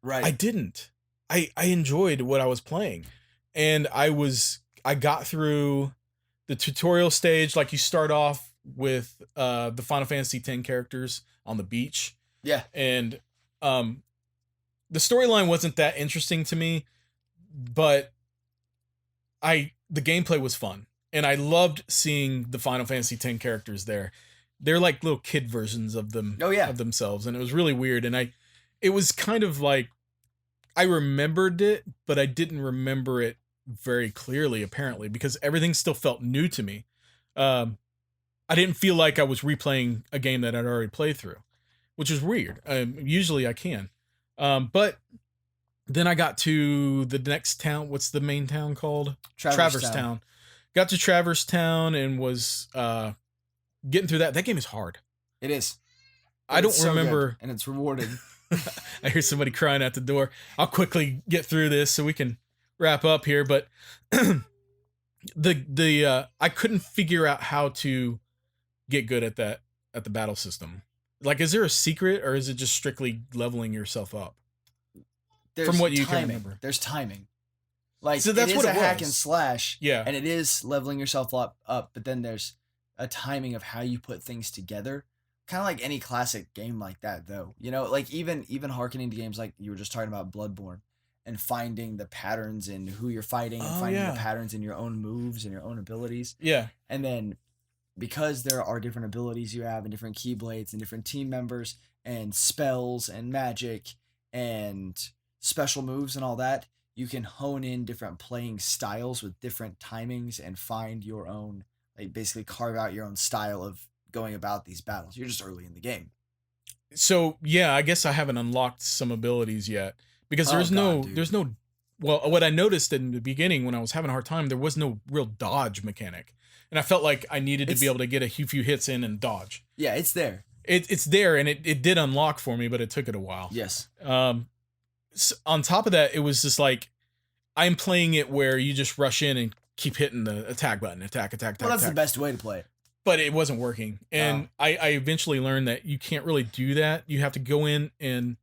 Right. I didn't. I enjoyed what I was playing, and I got through the tutorial stage. Like, you start off with the Final Fantasy X characters on the beach. Yeah. And the storyline wasn't that interesting to me, but the gameplay was fun, and I loved seeing the Final Fantasy X characters there. They're like little kid versions of them, of themselves, and it was really weird. And it was kind of like, I remembered it, but I didn't remember it very clearly, apparently, because everything still felt new to me. I didn't feel like I was replaying a game that I'd already played through, which is weird. Usually I can. But then I got to the next town. What's the main town called? Traverse Town. Got to Traverse Town and was getting through that. That game is hard. It is. I don't remember. And it's rewarding. I hear somebody crying at the door. I'll quickly get through this so we can wrap up here. But I couldn't figure out how to get good at the battle system. Like, is there a secret, or is it just strictly leveling yourself up? From what you can remember, there's timing. Like, so that's it is what it a hack was. and slash. Yeah, and it is leveling yourself up. But then there's a timing of how you put things together. Kind of like any classic game like that, though. You know, like even hearkening to games like you were just talking about, Bloodborne, and finding the patterns in who you're fighting, and finding the patterns in your own moves and your own abilities. Yeah. And then, because there are different abilities you have, and different keyblades, and different team members, and spells, and magic, and special moves, and all that, you can hone in different playing styles with different timings and find your own, like, basically carve out your own style of going about these battles. You're just early in the game. So, yeah, I guess I haven't unlocked some abilities yet, because there's no, well, what I noticed in the beginning when I was having a hard time, there was no real dodge mechanic. And I felt like I needed to be able to get a few hits in and dodge. Yeah, it's there. It's there, and it did unlock for me, but it took it a while. Yes. So on top of that, it was just like, I'm playing it where you just rush in and keep hitting the attack button. Attack. Well, that's the best way to play it. But it wasn't working. And I eventually learned that you can't really do that. You have to go in and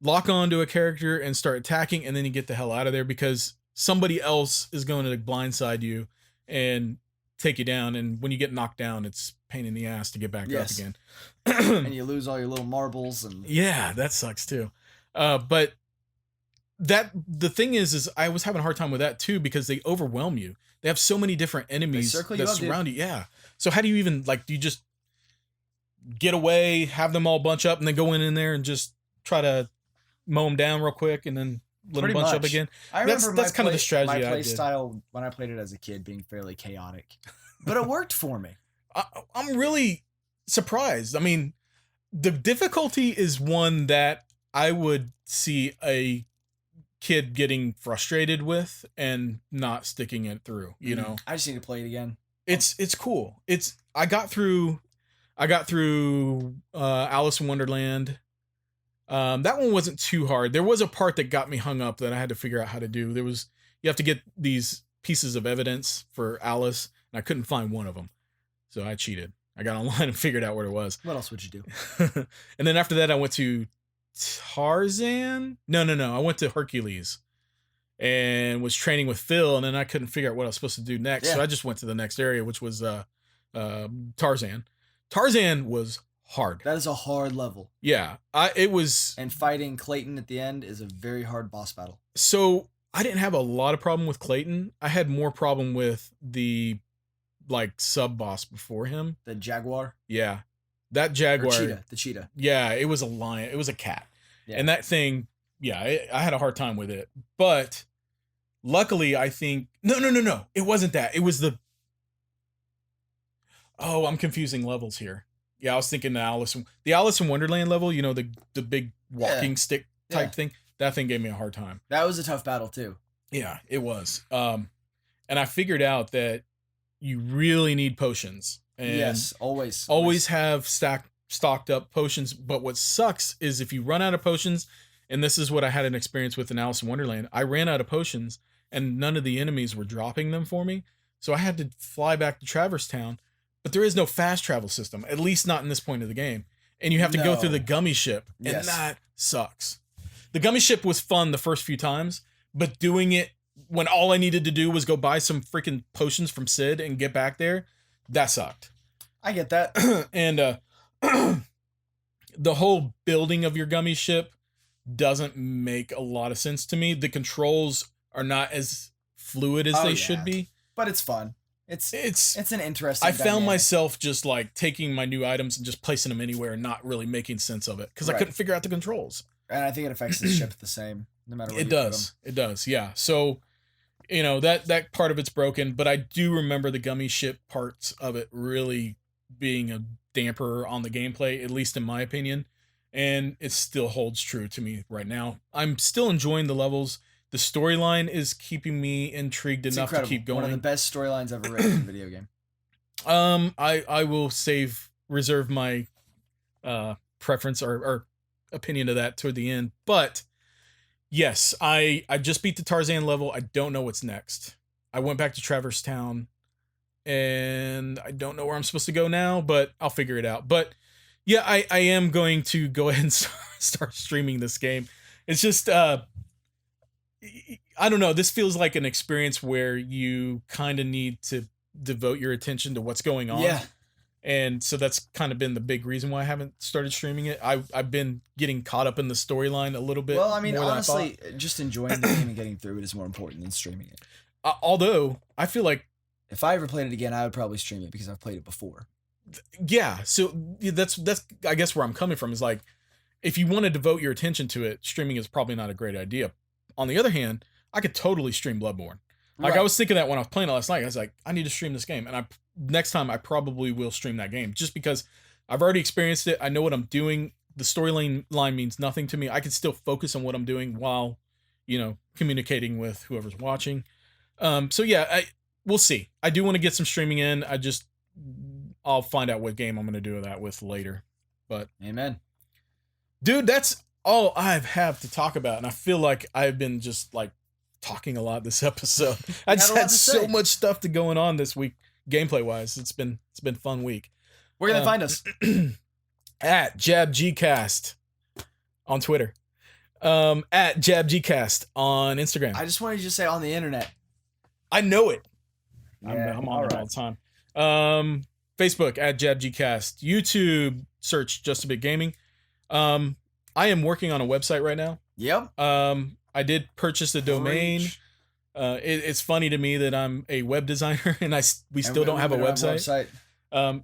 lock onto a character and start attacking, and then you get the hell out of there, because somebody else is going to blindside you and take you down. And when you get knocked down, it's a pain in the ass to get back up again. And you lose all your little marbles. And yeah, that sucks too. But the thing is I was having a hard time with that too, because they overwhelm you. They have so many different enemies that surround you. Yeah. So how do you even, like, do you just get away, have them all bunch up, and then go in there and just try to mow them down real quick, and then let them bunch up again? I remember that's kind of the strategy. My play style when I played it as a kid being fairly chaotic, but it worked for me. I'm really surprised. I mean, the difficulty is one that I would see a kid getting frustrated with and not sticking it through, you know. I just need to play it again. It's cool. I got through Alice in Wonderland. That one wasn't too hard. There was a part that got me hung up that I had to figure out how to do. You have to get these pieces of evidence for Alice, and I couldn't find one of them. So I cheated. I got online and figured out where it was. What else would you do? And then after that, I went to Tarzan? No. I went to Hercules and was training with Phil, and then I couldn't figure out what I was supposed to do next. Yeah. So I just went to the next area, which was Tarzan. Tarzan was hard. That is a hard level. Yeah, it was. And fighting Clayton at the end is a very hard boss battle. So I didn't have a lot of problem with Clayton. I had more problem with the sub boss before him. The Jaguar? Yeah. That Jaguar. The cheetah. Yeah, it was a lion. It was a cat. Yeah. And that thing, yeah, I had a hard time with it. But luckily, I think... No. It wasn't that. It was the... Oh, I'm confusing levels here. Yeah, I was thinking the Alice in Wonderland level, you know, the big walking stick type thing. That thing gave me a hard time. That was a tough battle, too. Yeah, it was. And I figured out that you really need potions. And yes, always. Always have stacked stocked up potions. But what sucks is if you run out of potions, and this is what I had an experience with in Alice in Wonderland. I ran out of potions and none of the enemies were dropping them for me. So I had to fly back to Traverse Town, but there is no fast travel system, at least not in this point of the game. And you have to go through the gummy ship, and that sucks. The gummy ship was fun the first few times, but doing it when all I needed to do was go buy some freaking potions from Sid and get back there, that sucked. I get that. And the whole building of your gummy ship doesn't make a lot of sense to me. The controls are not as fluid as they should be. But it's fun. It's an interesting I found myself just like taking my new items and just placing them anywhere and not really making sense of it because I couldn't figure out the controls. And I think it affects the ship the same, no matter what. It does, yeah. So, you know, that part of it's broken, but I do remember the gummy ship parts of it really being a damper on the gameplay, at least in my opinion. And it still holds true to me right now. I'm still enjoying the levels. The storyline is keeping me intrigued enough to keep going. One of the best storylines ever written in a video game. I will reserve my preference or opinion of that toward the end. But yes, I just beat the Tarzan level. I don't know what's next. I went back to Traverse Town and I don't know where I'm supposed to go now, but I'll figure it out. But yeah, I am going to go ahead and start streaming this game. It's just, I don't know. This feels like an experience where you kind of need to devote your attention to what's going on. Yeah. And so that's kind of been the big reason why I haven't started streaming it. I've been getting caught up in the storyline a little bit. Well, I mean, honestly, just enjoying the game and getting through it is more important than streaming it. Although, I feel like if I ever played it again, I would probably stream it because I've played it before. Yeah, so that's I guess where I'm coming from is like, if you want to devote your attention to it, streaming is probably not a great idea. On the other hand, I could totally stream Bloodborne. Like I was thinking that when I was playing it last night, I was like, I need to stream this game, and next time I probably will stream that game just because I've already experienced it. I know what I'm doing. The storyline means nothing to me. I can still focus on what I'm doing while, you know, communicating with whoever's watching. So yeah, we'll see. I do want to get some streaming in. I'll find out what game I'm going to do that with later. But amen. Dude, that's all I have to talk about. And I feel like I've been just like talking a lot this episode. I just had so much stuff going on this week, gameplay wise. It's been a fun week. Where can they find us? At JABGcast on Twitter. At JABGcast on Instagram. I just wanted you to say on the internet. I know it. Yeah, I'm on it all the time. Facebook at JABGcast. YouTube, search Just a Bit Gaming. I am working on a website right now. Yep. I did purchase a domain. It's funny to me that I'm a web designer and we still don't have a website.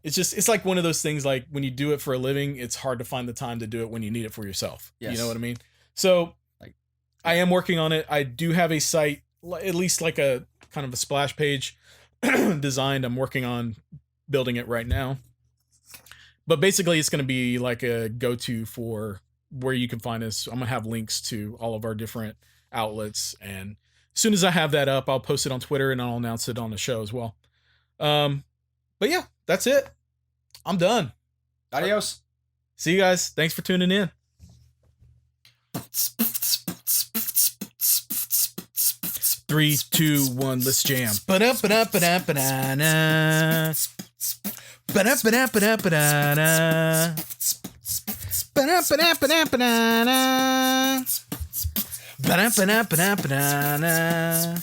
It's like one of those things, like when you do it for a living, it's hard to find the time to do it when you need it for yourself. Yes. You know what I mean? So I am working on it. I do have a site, at least like a kind of a splash page designed. I'm working on building it right now. But basically it's going to be like a go-to for where you can find us. I'm going to have links to all of our different outlets. And as soon as I have that up, I'll post it on Twitter and I'll announce it on the show as well. But yeah, that's it. I'm done. Adios. See you guys. Thanks for tuning in. 3, 2, 1, let's jam. Ba-da-ba-da-ba-da-ba-da-na. Ba-da-ba-da-ba-da-ba-da-na. Ba-da-ba-da-ba-da-ba-da-na. Ba-da-ba-da-ba-da-ba-da-na.